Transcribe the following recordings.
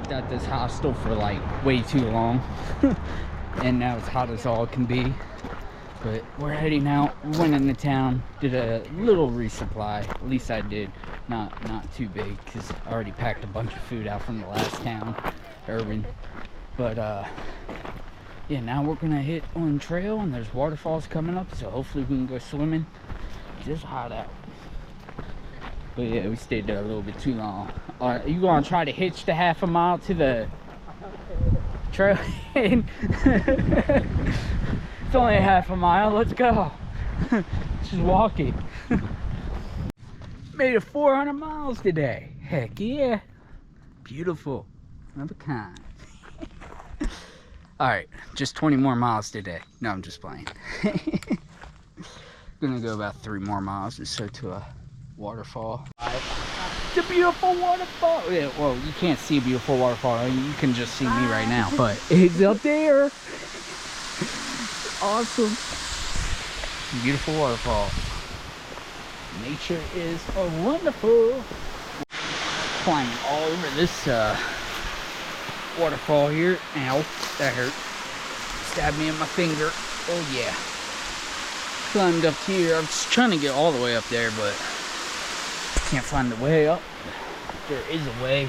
camped at this hostel for like way too long. And now it's hot as all can be. But we're heading out. We went into town, did a little resupply. At least I did. Not too big, because I already packed a bunch of food out from the last town, Irving. But yeah, now we're gonna hit on trail, and there's waterfalls coming up, so hopefully we can go swimming. It's just hot out. But yeah, we stayed there a little bit too long. You gonna try to hitch the half a mile to the trail? It's only a half a mile. Let's go. Just walking. Made it 400 miles today. Heck yeah. Beautiful. Of a kind. Alright, just 20 more miles today. No, I'm just playing. Gonna go about 3 more miles or so to a waterfall. It's a beautiful waterfall. Yeah, well, you can't see a beautiful waterfall. You can just see me right now, but it's up there. Awesome. Beautiful waterfall. Nature is wonderful. Climbing all over this waterfall here. Ow, that hurt. Stabbed me in my finger. Oh yeah. Climbed up here. I'm just trying to get all the way up there, but can't find the way up. There is a way.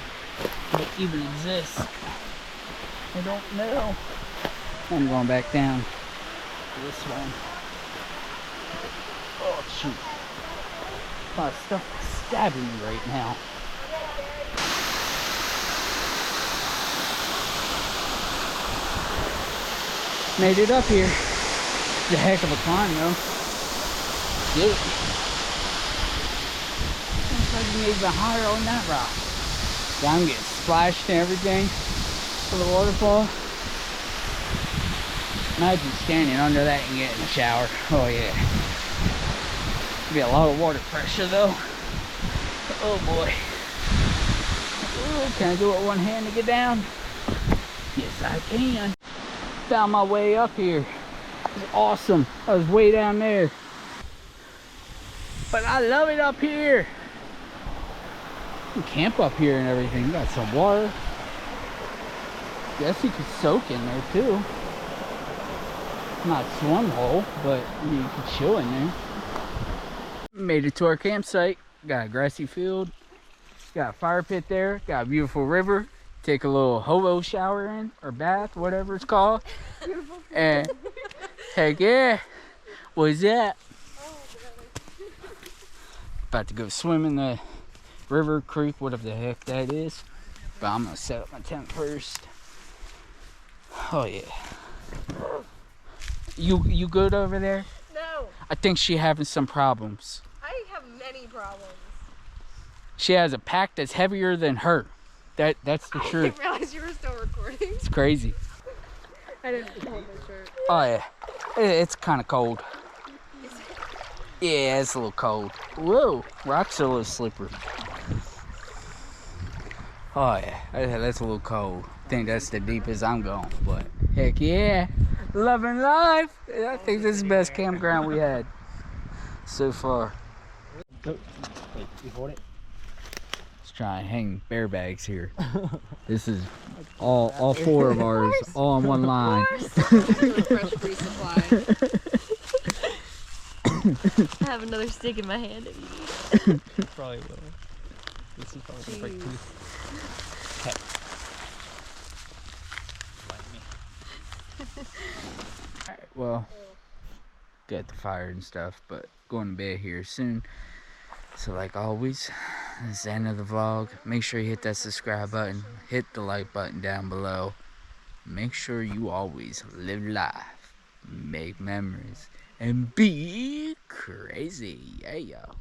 It even exists. I don't know. I'm going back down. This one. Oh shoot. A lot of stuff stabbing me right now. Made it up here. It's a heck of a climb though. Dude. Looks like you made even higher on that rock. Yeah, I'm getting splashed and everything for the waterfall. Imagine standing under that and getting a shower. Oh yeah. Be a lot of water pressure though. Oh boy. Ooh, can I do it with one hand to get down? Yes, I can. Found my way up here. It was awesome. I was way down there. But I love it up here. You can camp up here and everything. Got some water. Guess you could soak in there too. Not swim hole, but you can chill in there. Made it to our campsite. Got a grassy field. Got a fire pit there. Got a beautiful river. Take a little hobo shower in, or bath, whatever it's called. And heck yeah. What is that? About to go swim in the river, creek, whatever the heck that is. But I'm gonna set up my tent first. Oh yeah. You good over there? No. I think she having some problems. I have many problems. She has a pack that's heavier than her. That's the truth. I didn't realize you were still recording. It's crazy. I didn't hold my shirt. Oh yeah. It's kind of cold. Yeah, it's a little cold. Whoa, rocks are a little slippery. Oh yeah, that's a little cold. I think that's the deepest I'm going, but heck yeah. Loving life. I think this is the best campground we had so far. Wait, you hold it? Let's try and hang bear bags here. This is all 4 of ours, all on one line. Fresh resupply. I have another stick in my hand if you need it. Probably will. This is probably gonna break tooth. Alright, well, got the fire and stuff, but going to bed here soon. So like always, this is the end of the vlog. Make sure you hit that subscribe button, hit the like button down below. Make sure you always live life, make memories, and be crazy. Yeah, yo.